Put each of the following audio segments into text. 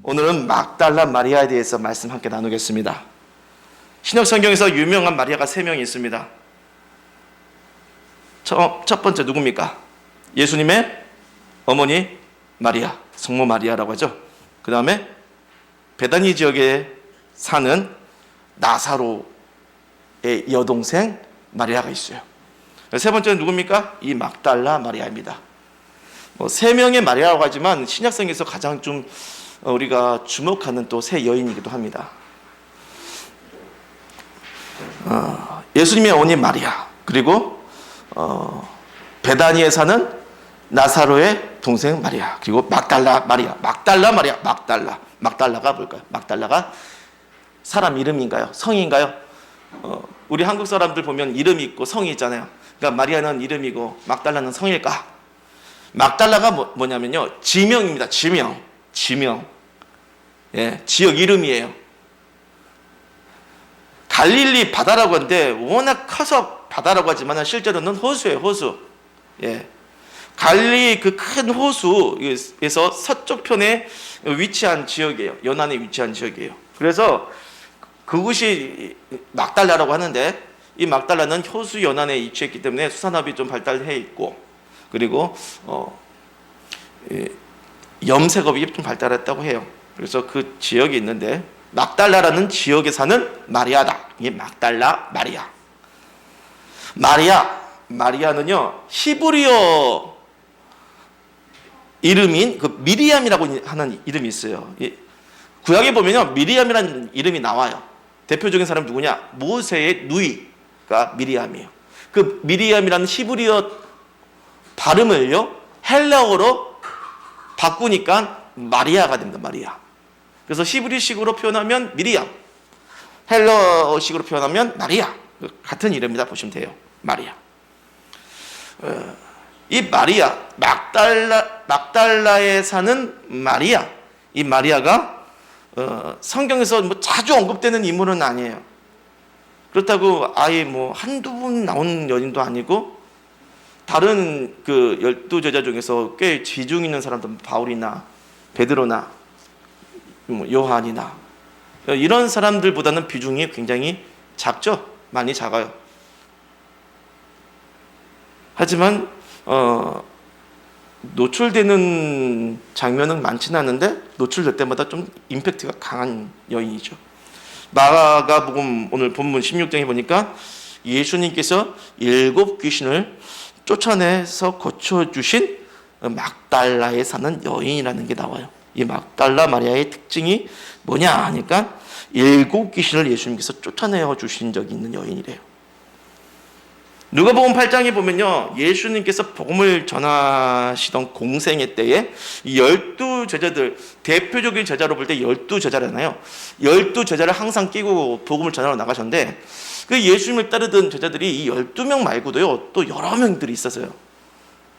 오늘은 막달라 마리아에 대해서 말씀 함께 나누겠습니다. 신약 성경에서 유명한 마리아가 3명이 있습니다. 첫 번째 누굽니까? 예수님의 어머니 마리아, 성모 마리아라고 하죠. 그 다음에 베다니 지역에 사는 나사로의 여동생 마리아가 있어요. 세 번째는 누굽니까? 이 막달라 마리아입니다. 3명의 마리아라고 하지만 신약성경에서 가장 좀 우리가 주목하는 또 세 여인이기도 합니다. 예수님의 어머니 마리아, 그리고 베다니에 사는 나사로의 동생 마리아, 그리고 막달라 마리아. 막달라가 뭘까요? 막달라가 사람 이름인가요? 성인가요? 우리 한국 사람들 보면 이름이 있고 성이 있잖아요. 그러니까 마리아는 이름이고 막달라는 성일까? 막달라가 뭐냐면요, 지명입니다. 지명. 예, 지역 이름이에요. 갈릴리 바다라고 하는데 워낙 커서 바다라고 하지만 실제로는 호수예요, 호수. 예. 갈릴리 그 큰 호수에서 서쪽 편에 위치한 지역이에요. 연안에 위치한 지역이에요. 그래서 그곳이 막달라라고 하는데, 이 막달라는 호수 연안에 위치했기 때문에 수산업이 좀 발달해 있고, 그리고 염색업이 좀 발달했다고 해요. 그래서 그 지역이 있는데 막달라라는 지역에 사는 마리아다. 이게 막달라 마리아. 마리아는요, 히브리어 이름인 그 미리암이라고 하는 이름이 있어요. 구약에 보면요, 미리암이라는 이름이 나와요. 대표적인 사람이 누구냐? 모세의 누이가 미리암이에요. 그 미리암이라는 히브리어 발음을요, 헬라어로 바꾸니까 마리아가 됩니다. 마리아. 그래서 히브리식으로 표현하면 미리암, 헬라어식으로 표현하면 마리아. 같은 이름이다 보시면 돼요. 마리아. 이 마리아, 막달라에 사는 마리아. 이 마리아가 성경에서 뭐 자주 언급되는 인물은 아니에요. 그렇다고 아예 한두 분 나오는 여인도 아니고, 다른 그 12제자 중에서 꽤 지중 있는 사람들, 바울이나 베드로나 요한이나 이런 사람들보다는 비중이 굉장히 작죠. 많이 작아요. 하지만 노출되는 장면은 많지는 않은데 노출될 때마다 좀 임팩트가 강한 여인이죠. 마가복음 오늘 본문 16장에 보니까 예수님께서 7 귀신을 쫓아내서 고쳐주신 막달라에 사는 여인이라는 게 나와요. 이 막달라 마리아의 특징이 뭐냐 하니까 7 귀신을 예수님께서 쫓아내어 주신 적이 있는 여인이래요. 누가복음 8장에 보면요, 예수님께서 복음을 전하시던 공생애 때에 이 12제자들, 대표적인 제자로 볼 때 12제자잖아요. 12제자를 항상 끼고 복음을 전하러 나가셨는데, 그 예수님을 따르던 제자들이 이 12명 말고도요, 또 여러 명들이 있었어요.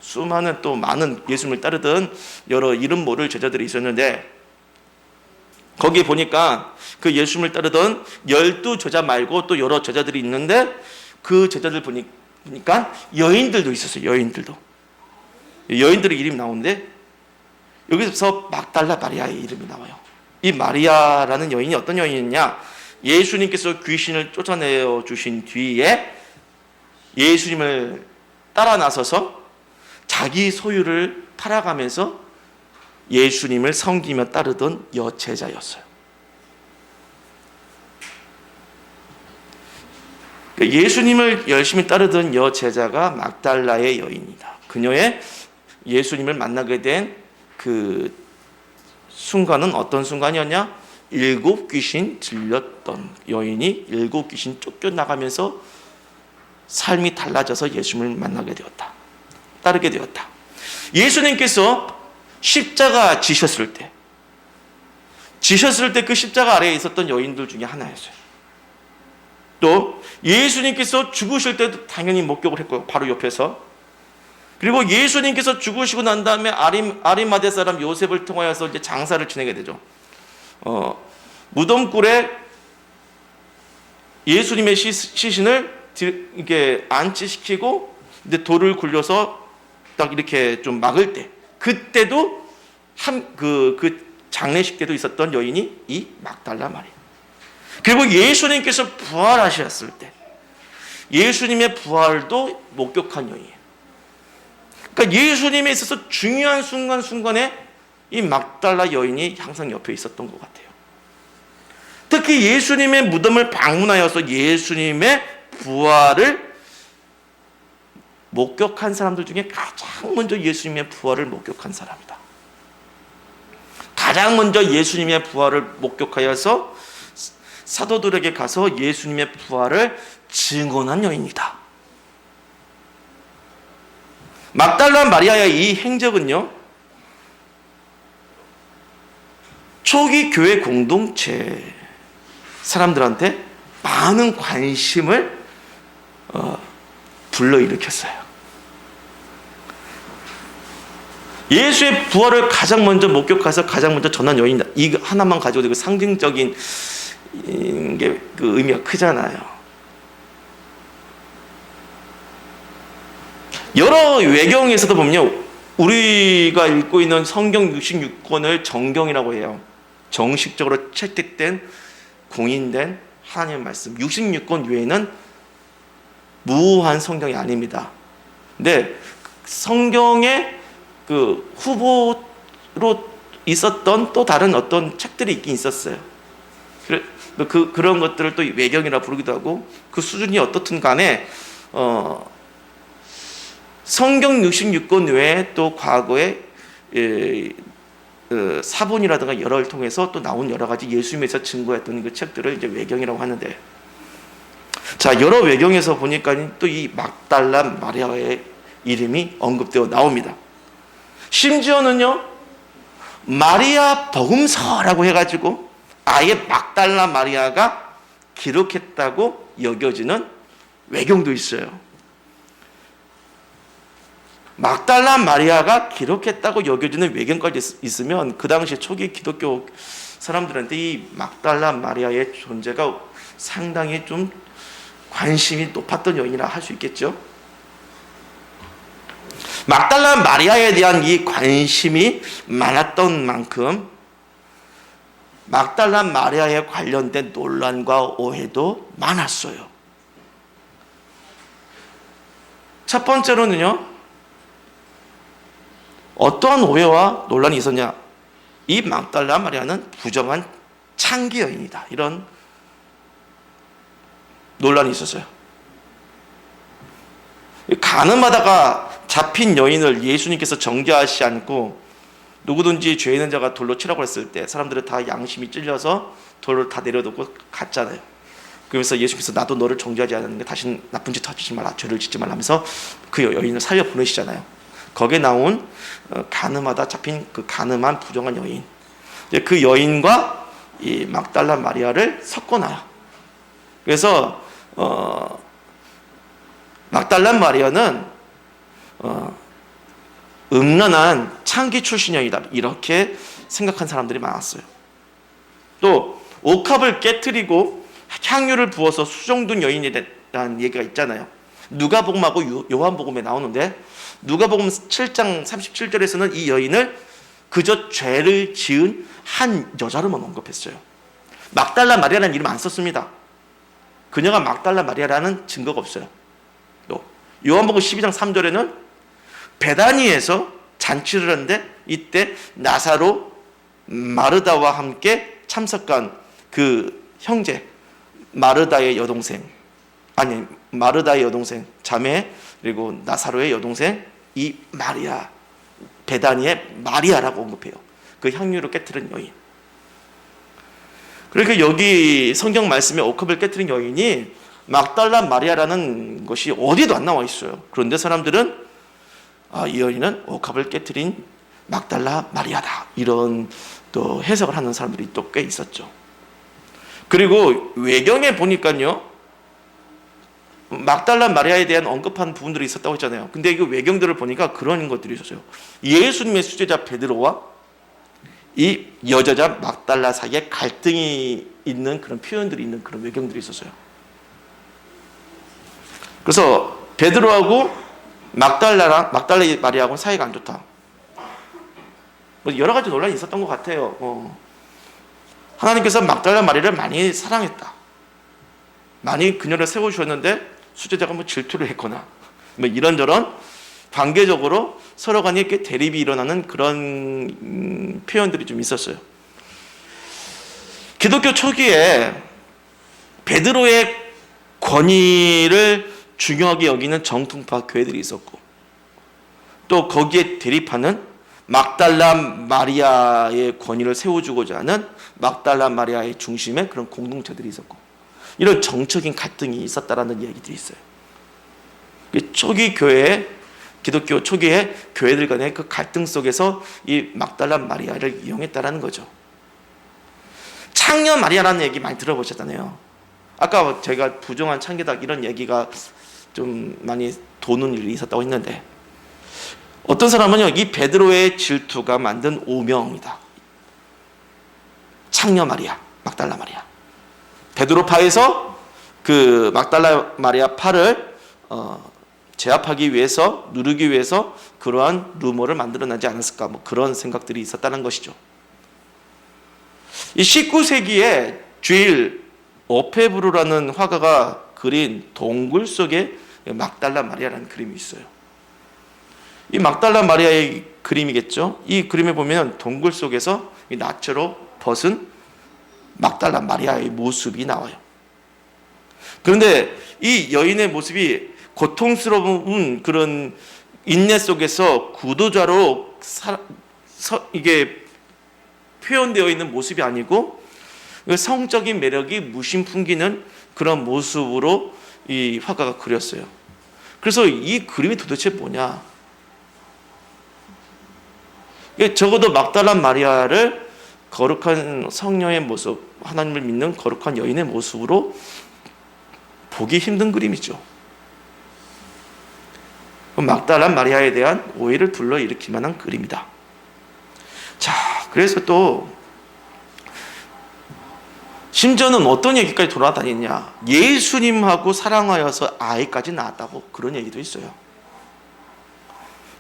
수많은 또 많은 예수님을 따르던 여러 이름 모를 제자들이 있었는데, 거기에 보니까 그 예수님을 따르던 12제자 말고 또 여러 제자들이 있는데, 그 제자들 보니까 여인들도 있었어요. 여인들의 이름이 나오는데, 여기서 막달라 마리아의 이름이 나와요. 이 마리아라는 여인이 어떤 여인이냐? 예수님께서 귀신을 쫓아내어 주신 뒤에 예수님을 따라 나서서 자기 소유를 팔아가면서 예수님을 섬기며 따르던 여제자였어요. 예수님을 열심히 따르던 여제자가 막달라의 여인이다. 그녀의 예수님을 만나게 된 그 순간은 어떤 순간이었냐? 7 귀신 들렸던 여인이 7 귀신 쫓겨나가면서 삶이 달라져서 예수님을 만나게 되었다. 따르게 되었다. 예수님께서 십자가 지셨을 때 그 십자가 아래에 있었던 여인들 중에 하나였어요. 또 예수님께서 죽으실 때도 당연히 목격을 했고요. 바로 옆에서. 그리고 예수님께서 죽으시고 난 다음에 아리마대 사람 요셉을 통하여서 이제 장사를 지내게 되죠. 무덤굴에 예수님의 시신을 이렇게 안치시키고 이제 돌을 굴려서 딱 이렇게 좀 막을 때, 그때도 그 장례식 때도 있었던 여인이 이 막달라 마리아. 그리고 예수님께서 부활하셨을 때 예수님의 부활도 목격한 여인이에요. 그러니까 예수님에 있어서 중요한 순간순간에 이 막달라 여인이 항상 옆에 있었던 것 같아요. 특히 예수님의 무덤을 방문하여서 예수님의 부활을 목격한 사람들 중에 가장 먼저 예수님의 부활을 목격한 사람이다. 가장 먼저 예수님의 부활을 목격하여서 사도들에게 가서 예수님의 부활을 증언한 여인이다. 막달라 마리아의 이 행적은요, 초기 교회 공동체 사람들한테 많은 관심을 불러일으켰어요. 예수의 부활을 가장 먼저 목격해서 가장 먼저 전한 여인이다. 이 하나만 가지고도 그 상징적인 게 그 의미가 크잖아요. 여러 외경에서도 보면요, 우리가 읽고 있는 성경 66권을 정경이라고 해요. 정식적으로 채택된 공인된 하나님의 말씀 66권 외에는 무한 성경이 아닙니다. 근데 성경의 그 후보로 있었던 또 다른 어떤 책들이 있긴 있었어요. 그런 것들을 또 외경이라 부르기도 하고, 그 수준이 어떻든 간에 성경 66권 외에 또 과거에 사본이라든가 여러를 통해서 또 나온 여러 가지 예수님에서 증거했던 그 책들을 이제 외경이라고 하는데, 자, 여러 외경에서 보니까 또 이 막달라 마리아의 이름이 언급되어 나옵니다. 심지어는요, 마리아 복음서라고 해가지고 아예 막달라 마리아가 기록했다고 여겨지는 외경도 있어요. 막달라 마리아가 기록했다고 여겨지는 외경까지 있으면 그 당시 초기 기독교 사람들한테 이 막달라 마리아의 존재가 상당히 좀 관심이 높았던 여인이라 할 수 있겠죠. 막달라 마리아에 대한 이 관심이 많았던 만큼 막달라 마리아에 관련된 논란과 오해도 많았어요. 첫 번째로는요, 어떠한 오해와 논란이 있었냐? 이 막달라 마리아는 부정한 창기 여인이다. 이런 논란이 있었어요. 간음하다가 잡힌 여인을 예수님께서 정죄하시지 않고 누구든지 죄 있는 자가 돌로 치라고 했을 때 사람들은 다 양심이 찔려서 돌을 다 내려놓고 갔잖아요. 그러면서 예수님께서 나도 너를 정죄하지 않았는데 다시는 나쁜 짓 하지 말라, 죄를 짓지 말라 하면서 그 여인을 살려 보내시잖아요. 거기에 나온 간음하다 잡힌 그 간음한 부정한 여인, 그 여인과 이 막달라 마리아를 섞어놔요. 그래서 막달라 마리아는 음란한 창기 출신 여인이다, 이렇게 생각한 사람들이 많았어요. 또 옥합을 깨트리고 향유를 부어서 수종둔 여인이라는 얘기가 있잖아요. 누가복음하고 요한복음에 나오는데, 누가복음 7장 37절에서는 이 여인을 그저 죄를 지은 한 여자로만 언급했어요. 막달라 마리아라는 이름 안 썼습니다. 그녀가 막달라 마리아라는 증거가 없어요. 또 요한복음 12장 3절에는 베다니에서 잔치를 하는데 이때 나사로, 마르다와 함께 참석한 그 형제, 마르다의 여동생, 자매, 그리고 나사로의 여동생 이 마리아, 베다니의 마리아라고 언급해요. 그 향유를 깨트린 여인. 그러니까 여기 성경 말씀에 옥합을 깨트린 여인이 막달라 마리아라는 것이 어디도 안 나와 있어요. 그런데 사람들은 이 여인은 옥합을 깨트린 막달라 마리아다, 이런 또 해석을 하는 사람들이 또 꽤 있었죠. 그리고 외경에 보니까요, 막달라 마리아에 대한 언급한 부분들이 있었다고 했잖아요. 근데 그 외경들을 보니까 그런 것들이 있었어요. 예수님의 수제자 베드로와 이 여자자 막달라 사이에 갈등이 있는 그런 표현들이 있는 그런 외경들이 있었어요. 그래서 베드로하고 막달라 마리아하고는 사이가 안 좋다. 뭐 여러 가지 논란이 있었던 것 같아요. 하나님께서 막달라 마리를 많이 사랑했다. 많이 그녀를 세워주셨는데 수제자가 뭐 질투를 했거나 뭐 이런저런 관계적으로 서로 간에 이렇게 대립이 일어나는 그런 표현들이 좀 있었어요. 기독교 초기에 베드로의 권위를 중요하게 여기는 정통파 교회들이 있었고, 또 거기에 대립하는 막달라 마리아의 권위를 세워주고자 하는 막달라 마리아의 중심에 그런 공동체들이 있었고, 이런 정적인 갈등이 있었다라는 얘기들이 있어요. 초기 교회, 기독교 초기에 교회들 간의 그 갈등 속에서 이 막달라 마리아를 이용했다라는 거죠. 창녀 마리아라는 얘기 많이 들어보셨잖아요. 아까 제가 부정한 창기다 이런 얘기가 좀 많이 도는 일이 있었다고 했는데, 어떤 사람은요, 이 베드로의 질투가 만든 오명이다. 창녀 마리아, 막달라 마리아. 베드로파에서 그 막달라 마리아 파를 제압하기 위해서, 누르기 위해서 그러한 루머를 만들어내지 않았을까, 뭐 그런 생각들이 있었다는 것이죠. 이 19세기에 주일 오페브루라는 화가가 그린 동굴 속에 막달라 마리아라는 그림이 있어요. 이 막달라 마리아의 그림이겠죠. 이 그림에 보면 동굴 속에서 이 나체로 벗은 막달라 마리아의 모습이 나와요. 그런데 이 여인의 모습이 고통스러운 그런 인내 속에서 구도자로 이게 표현되어 있는 모습이 아니고 성적인 매력이 무심 풍기는 그런 모습으로 이 화가가 그렸어요. 그래서 이 그림이 도대체 뭐냐? 적어도 막달라 마리아를 거룩한 성녀의 모습, 하나님을 믿는 거룩한 여인의 모습으로 보기 힘든 그림이죠. 막달라 마리아에 대한 오해를 불러일으킬 만한 그림이다. 자, 그래서 또 심지어는 어떤 얘기까지 돌아다니냐? 예수님하고 사랑하여서 아이까지 낳았다고 그런 얘기도 있어요.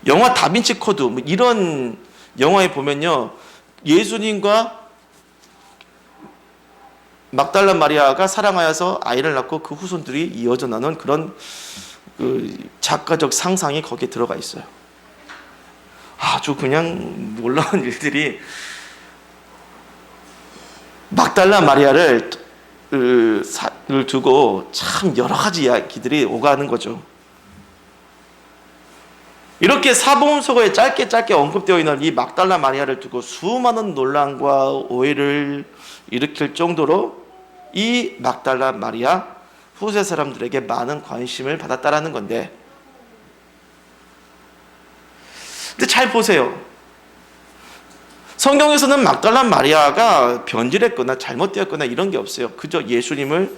영화 다빈치 코드 뭐 이런 영화에 보면요, 예수님과 막달라 마리아가 사랑하여서 아이를 낳고 그 후손들이 이어져 나는 그런 그 작가적 상상이 거기에 들어가 있어요. 아주 그냥 놀라운 일들이, 막달라 마리아를 두고 참 여러 가지 이야기들이 오가는 거죠. 이렇게 사복음서에 짧게 언급되어 있는 이 막달라 마리아를 두고 수많은 논란과 오해를 일으킬 정도로 이 막달라 마리아 후세 사람들에게 많은 관심을 받았다라는 건데, 근데 잘 보세요. 성경에서는 막달라 마리아가 변질했거나 잘못되었거나 이런 게 없어요. 그저 예수님을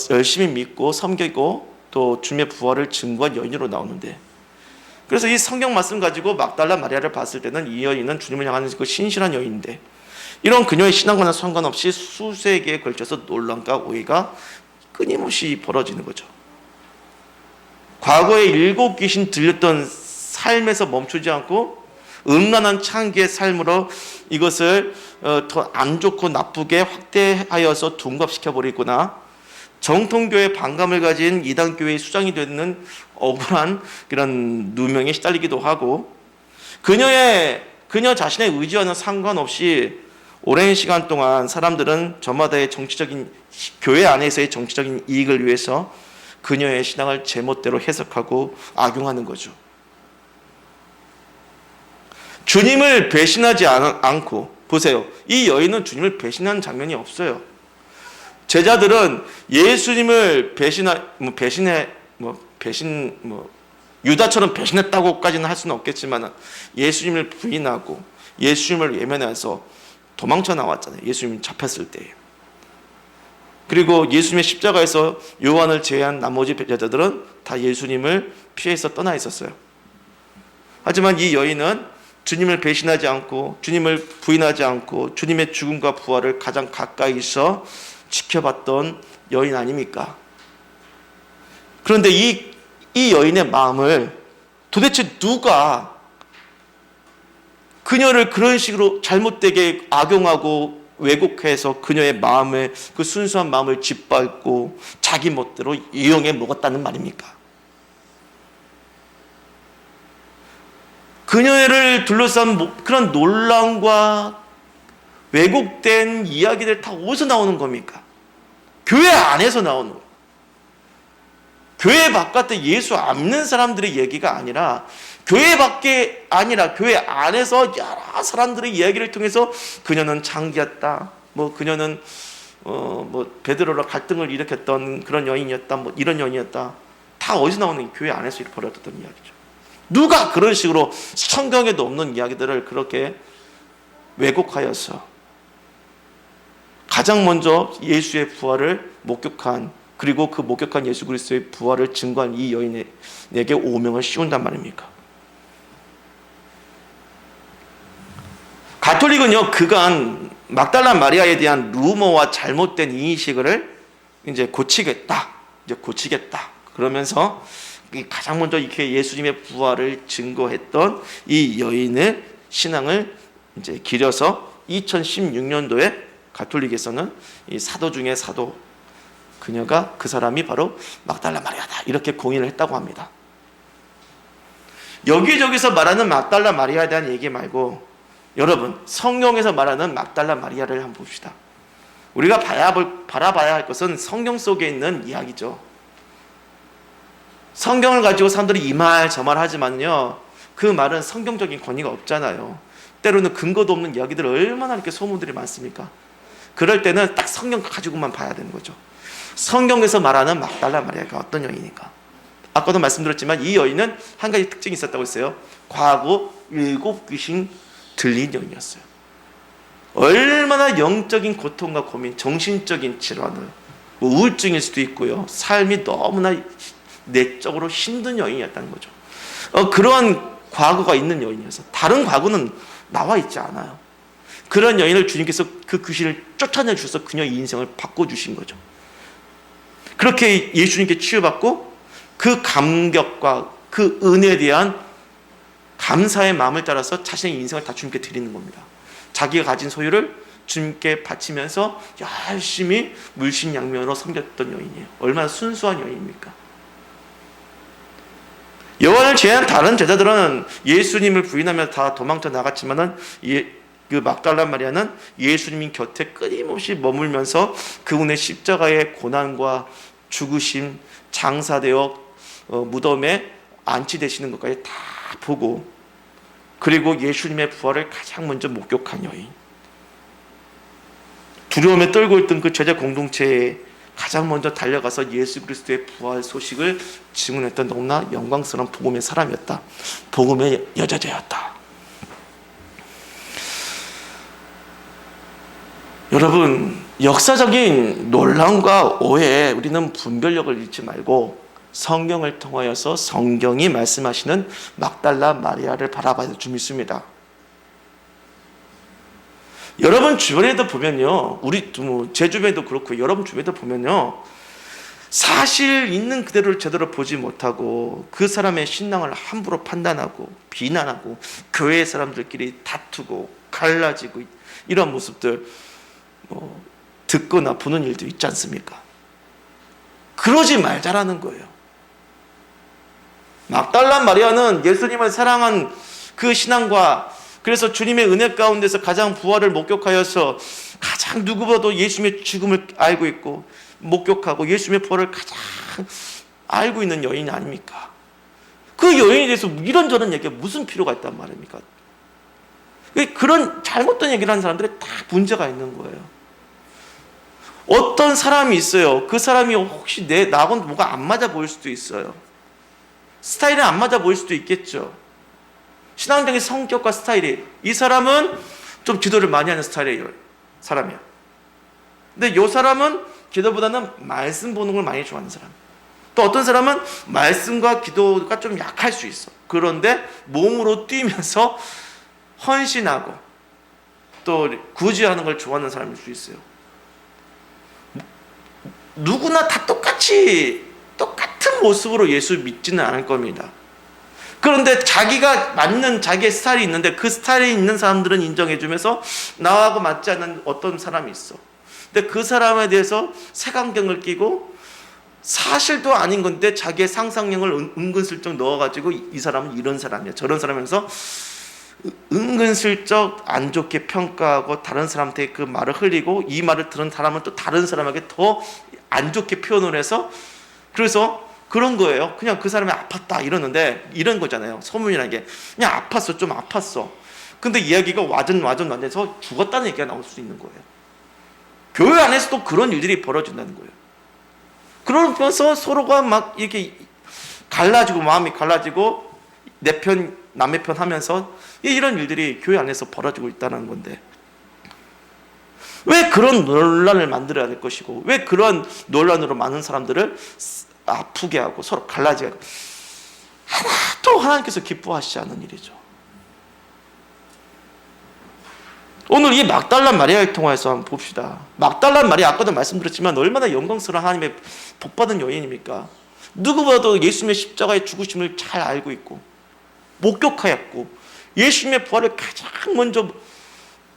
열심히 믿고 섬기고 또 주님의 부활을 증거한 여인으로 나오는데, 그래서 이 성경 말씀 가지고 막달라 마리아를 봤을 때는 이 여인은 주님을 향하는 그 신실한 여인인데, 이런 그녀의 신앙과는 상관없이 수세기에 걸쳐서 논란과 오해가 끊임없이 벌어지는 거죠. 과거에 일곱 귀신 들렸던 삶에서 멈추지 않고 음란한 창기의 삶으로 이것을 더 안 좋고 나쁘게 확대하여서 둔갑시켜버리거나, 정통교회 반감을 가진 이단교회의 수장이 되는 억울한 그런 누명에 시달리기도 하고, 그녀 자신의 의지와는 상관없이 오랜 시간 동안 사람들은 저마다의 교회 안에서의 정치적인 이익을 위해서 그녀의 신앙을 제멋대로 해석하고 악용하는 거죠. 주님을 배신하지 않고, 보세요. 이 여인은 주님을 배신한 장면이 없어요. 제자들은 예수님을 유다처럼 배신했다고까지는 할 수는 없겠지만, 예수님을 부인하고 예수님을 외면해서 도망쳐 나왔잖아요. 예수님 잡혔을 때. 그리고 예수님의 십자가에서 요한을 제외한 나머지 제자들은 다 예수님을 피해서 떠나 있었어요. 하지만 이 여인은 주님을 배신하지 않고 주님을 부인하지 않고 주님의 죽음과 부활을 가장 가까이서 지켜봤던 여인 아닙니까? 그런데 이 여인의 마음을 도대체 누가 그녀를 그런 식으로 잘못되게 악용하고 왜곡해서 그녀의 마음에 그 순수한 마음을 짓밟고 자기 멋대로 이용해 먹었다는 말입니까? 그녀를 둘러싼 그런 논란과 왜곡된 이야기들 다 어디서 나오는 겁니까? 교회 안에서 나오는 거예요. 교회 바깥에 예수 안 믿는 사람들의 얘기가 아니라 교회 밖에 아니라 교회 안에서 여러 사람들의 이야기를 통해서 그녀는 장기였다. 뭐 그녀는 뭐 베드로랑 갈등을 일으켰던 그런 여인이었다. 뭐 이런 여인이었다. 다 어디서 나오는 교회 안에서 벌어졌던 이야기죠. 누가 그런 식으로 성경에도 없는 이야기들을 그렇게 왜곡하여서 가장 먼저 예수의 부활을 목격한, 그리고 그 목격한 예수 그리스도의 부활을 증거한 이 여인에게 오명을 씌운단 말입니까? 가톨릭은요, 그간 막달라 마리아에 대한 루머와 잘못된 인식을 이제 고치겠다. 그러면서 가장 먼저 이렇게 예수님의 부활을 증거했던 이 여인의 신앙을 이제 기려서 2016년도에 가톨릭에서는 이 사도 중에 사도, 그녀가 그 사람이 바로 막달라 마리아다, 이렇게 공인을 했다고 합니다. 여기저기서 말하는 막달라 마리아에 대한 얘기 말고 여러분, 성경에서 말하는 막달라 마리아를 한번 봅시다. 우리가 바라봐야 할 것은 성경 속에 있는 이야기죠. 성경을 가지고 사람들이 이 말 저 말 하지만요, 그 말은 성경적인 권위가 없잖아요. 때로는 근거도 없는 이야기들 얼마나 이렇게 소문들이 많습니까? 그럴 때는 딱 성경 가지고만 봐야 되는 거죠. 성경에서 말하는 막달라 마리아가 어떤 여인인가? 아까도 말씀드렸지만 이 여인은 한 가지 특징이 있었다고 했어요. 과거 7 귀신 들린 여인이었어요. 얼마나 영적인 고통과 고민, 정신적인 질환을, 뭐 우울증일 수도 있고요, 삶이 너무나 내적으로 힘든 여인이었다는 거죠. 그러한 과거가 있는 여인이어서 다른 과거는 나와 있지 않아요. 그런 여인을 주님께서 그 귀신을 쫓아내 주셔서 그녀의 인생을 바꿔주신 거죠. 그렇게 예수님께 치유받고 그 감격과 그 은혜에 대한 감사의 마음을 따라서 자신의 인생을 다 주님께 드리는 겁니다. 자기가 가진 소유를 주님께 바치면서 열심히 물심양면으로 섬겼던 여인이에요. 얼마나 순수한 여인입니까? 여호와를 제외한 다른 제자들은 예수님을 부인하며 다 도망쳐 나갔지만은 그 막달라 마리아는 예수님 곁에 끊임없이 머물면서 그분의 십자가의 고난과 죽으심, 장사되어 무덤에 안치되시는 것까지 다 보고, 그리고 예수님의 부활을 가장 먼저 목격한 여인, 두려움에 떨고 있던 그 제자 공동체에 가장 먼저 달려가서 예수 그리스도의 부활 소식을 증언했던 너무나 영광스러운 복음의 사람이었다. 복음의 여자제였다. 여러분, 역사적인 논란과 오해에 우리는 분별력을 잃지 말고 성경을 통하여서 성경이 말씀하시는 막달라 마리아를 바라봐야 좀 있습니다. 여러분 주변에도 보면요, 제 주변에도 그렇고 여러분 주변에도 보면요, 사실 있는 그대로를 제대로 보지 못하고 그 사람의 신앙을 함부로 판단하고 비난하고 교회 사람들끼리 다투고 갈라지고 이런 모습들 듣거나 보는 일도 있지 않습니까? 그러지 말자라는 거예요. 막달라 마리아는 예수님을 사랑한 그 신앙과, 그래서 주님의 은혜 가운데서 가장 부활을 목격하여서 가장 누구보다도 예수님의 죽음을 알고 있고 목격하고 예수님의 부활을 가장 알고 있는 여인이 아닙니까? 그 여인에 대해서 이런저런 얘기가 무슨 필요가 있단 말입니까? 그런 잘못된 얘기를 하는 사람들이 다 문제가 있는 거예요. 어떤 사람이 있어요. 그 사람이 혹시 나하고는 뭐가 안 맞아 보일 수도 있어요. 스타일이 안 맞아 보일 수도 있겠죠. 신앙적인 성격과 스타일이, 이 사람은 좀 기도를 많이 하는 스타일의 사람이야. 근데 이 사람은 기도보다는 말씀 보는 걸 많이 좋아하는 사람. 또 어떤 사람은 말씀과 기도가 좀 약할 수 있어. 그런데 몸으로 뛰면서 헌신하고 또 구제하는 걸 좋아하는 사람일 수 있어요. 누구나 다 똑같은 모습으로 예수 믿지는 않을 겁니다. 그런데 자기가 맞는 자기의 스타일이 있는데 그 스타일이 있는 사람들은 인정해주면서 나하고 맞지 않는 어떤 사람이 있어. 근데 그 사람에 대해서 색안경을 끼고 사실도 아닌 건데 자기의 상상력을 은근슬쩍 넣어가지고 이 사람은 이런 사람이야 저런 사람이면서 은근슬쩍 안 좋게 평가하고 다른 사람한테 그 말을 흘리고 이 말을 들은 사람은 또 다른 사람에게 더 안 좋게 표현을 해서 그래서 그런 거예요. 그냥 그 사람이 아팠다 이러는데 이런 거잖아요. 소문이라는 게 그냥 아팠어 좀 아팠어. 근데 이야기가 완전해서 죽었다는 얘기가 나올 수 있는 거예요. 교회 안에서도 그런 일들이 벌어진다는 거예요. 그러면서 서로가 막 이렇게 갈라지고 마음이 갈라지고 내 편 남의 편 하면서 이런 일들이 교회 안에서 벌어지고 있다는 건데 왜 그런 논란을 만들어야 될 것이고 왜 그런 논란으로 많은 사람들을 아프게 하고 서로 갈라지게 하고 하나도 하나님께서 기뻐하시지 않은 일이죠. 오늘 이 막달라 마리아를 통해서 한번 봅시다. 막달라 마리아 아까도 말씀드렸지만 얼마나 영광스러운 하나님의 복받은 여인입니까? 누구보다도 예수님의 십자가의 죽으심을 잘 알고 있고 목격하였고 예수님의 부활을 가장 먼저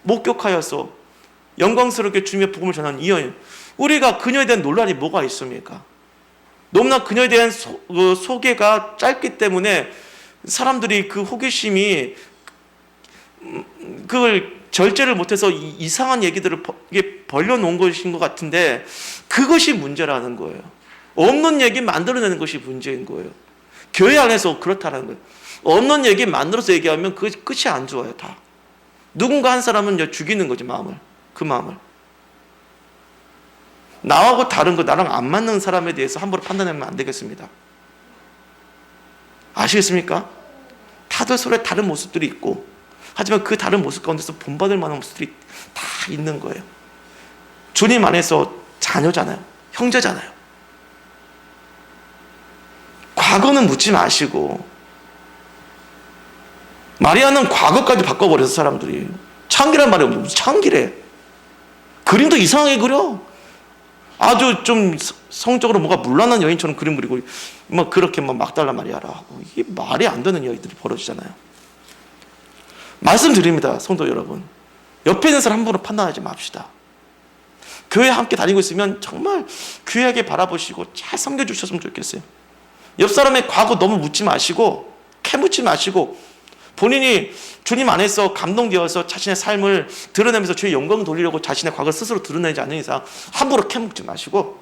목격하여서 영광스럽게 주님의 복음을 전하는 이 여인, 우리가 그녀에 대한 논란이 뭐가 있습니까? 너무나 그녀에 대한 소개가 짧기 때문에 사람들이 그 호기심이 그걸 절제를 못해서 이상한 얘기들을 벌려놓은 것인 것 같은데 그것이 문제라는 거예요. 없는 얘기 만들어내는 것이 문제인 거예요. 교회 안에서 그렇다는 거예요. 없는 얘기 만들어서 얘기하면 그 끝이 안 좋아요. 다 누군가 한 사람은 죽이는 거지 마음을. 그 마음을 나하고 다른 거 나랑 안 맞는 사람에 대해서 함부로 판단하면 안 되겠습니다. 아시겠습니까? 다들 서로의 다른 모습들이 있고 하지만 그 다른 모습 가운데서 본받을 만한 모습들이 다 있는 거예요. 주님 안에서 자녀잖아요. 형제잖아요. 과거는 묻지 마시고 마리아는 과거까지 바꿔버려서 사람들이 창기란 말이 없는데 무슨 창기래. 그림도 이상하게 그려. 아주 좀 성적으로 뭐가 문란한 여인처럼 그림 그리고 막 그렇게 막달라 마리아라 하고 이게 말이 안 되는 이야기들이 벌어지잖아요. 말씀드립니다, 성도 여러분. 옆에 있는 사람 함부로 판단하지 맙시다. 교회 함께 다니고 있으면 정말 귀하게 바라보시고 잘 섬겨주셨으면 좋겠어요. 옆 사람의 과거 너무 묻지 마시고 캐묻지 마시고 본인이 주님 안에서 감동되어서 자신의 삶을 드러내면서 주의 영광을 돌리려고 자신의 과거를 스스로 드러내지 않는 이상 함부로 캐묻지 마시고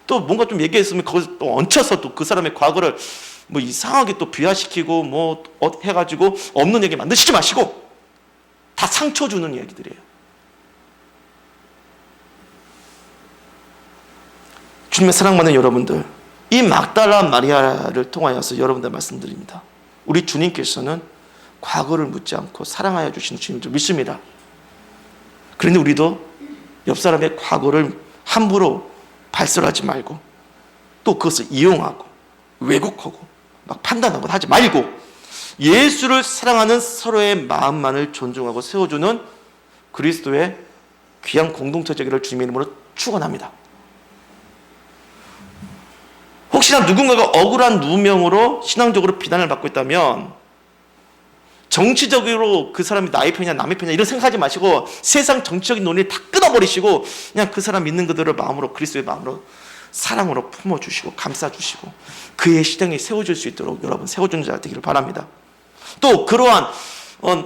또 뭔가 좀 얘기했으면 거기서 또 얹혀서 또 그 사람의 과거를 뭐 이상하게 또 비하시키고 뭐 해가지고 없는 얘기 만드시지 마시고 다 상처 주는 얘기들이에요. 주님의 사랑받는 여러분들, 이 막달라 마리아를 통하여서 여러분들 말씀드립니다. 우리 주님께서는 과거를 묻지 않고 사랑하여 주시는 주님인 줄 믿습니다. 그런데 우리도 옆 사람의 과거를 함부로 발설하지 말고 또 그것을 이용하고 왜곡하고 막 판단하고 하지 말고 예수를 사랑하는 서로의 마음만을 존중하고 세워주는 그리스도의 귀한 공동체 되기를 주님의 이름으로 축원합니다. 혹시나 누군가가 억울한 누명으로 신앙적으로 비난을 받고 있다면 정치적으로 그 사람이 나의 편이냐 남의 편이냐 이런 생각하지 마시고 세상 정치적인 논리를 다 끊어버리시고 그냥 그 사람 믿는 그들을 마음으로 그리스도의 마음으로 사랑으로 품어주시고 감싸주시고 그의 시장이 세워질 수 있도록 여러분 세워주는 자 되기를 바랍니다. 또 그러한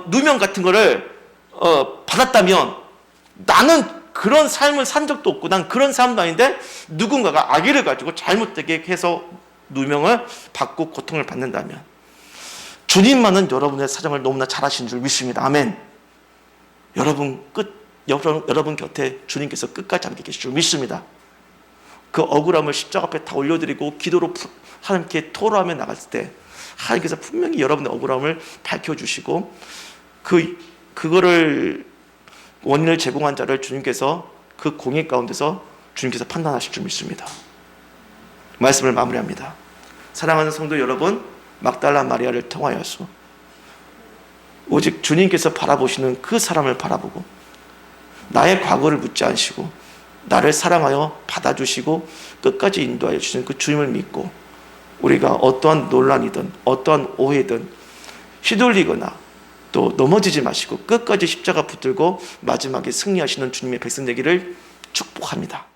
누명 같은 거를 받았다면 나는 그런 삶을 산 적도 없고 난 그런 사람도 아닌데 누군가가 악의를 가지고 잘못되게 해서 누명을 받고 고통을 받는다면 주님만은 여러분의 사정을 너무나 잘 아시는 줄 믿습니다. 아멘. 여러분 곁에 주님께서 끝까지 함께 계실 줄 믿습니다. 그 억울함을 십자가 앞에 다 올려드리고 기도로 하나님께 토로하며 나갔을 때 하나님께서 분명히 여러분의 억울함을 밝혀주시고 그거를 원인을 제공한 자를 주님께서 그 공의 가운데서 주님께서 판단하실 줄 믿습니다. 말씀을 마무리합니다. 사랑하는 성도 여러분, 막달라 마리아를 통하여서 오직 주님께서 바라보시는 그 사람을 바라보고 나의 과거를 묻지 않으시고 나를 사랑하여 받아주시고 끝까지 인도하여 주시는 그 주님을 믿고 우리가 어떠한 논란이든 어떠한 오해든 휘둘리거나 또 넘어지지 마시고 끝까지 십자가 붙들고 마지막에 승리하시는 주님의 백성 되기를 축복합니다.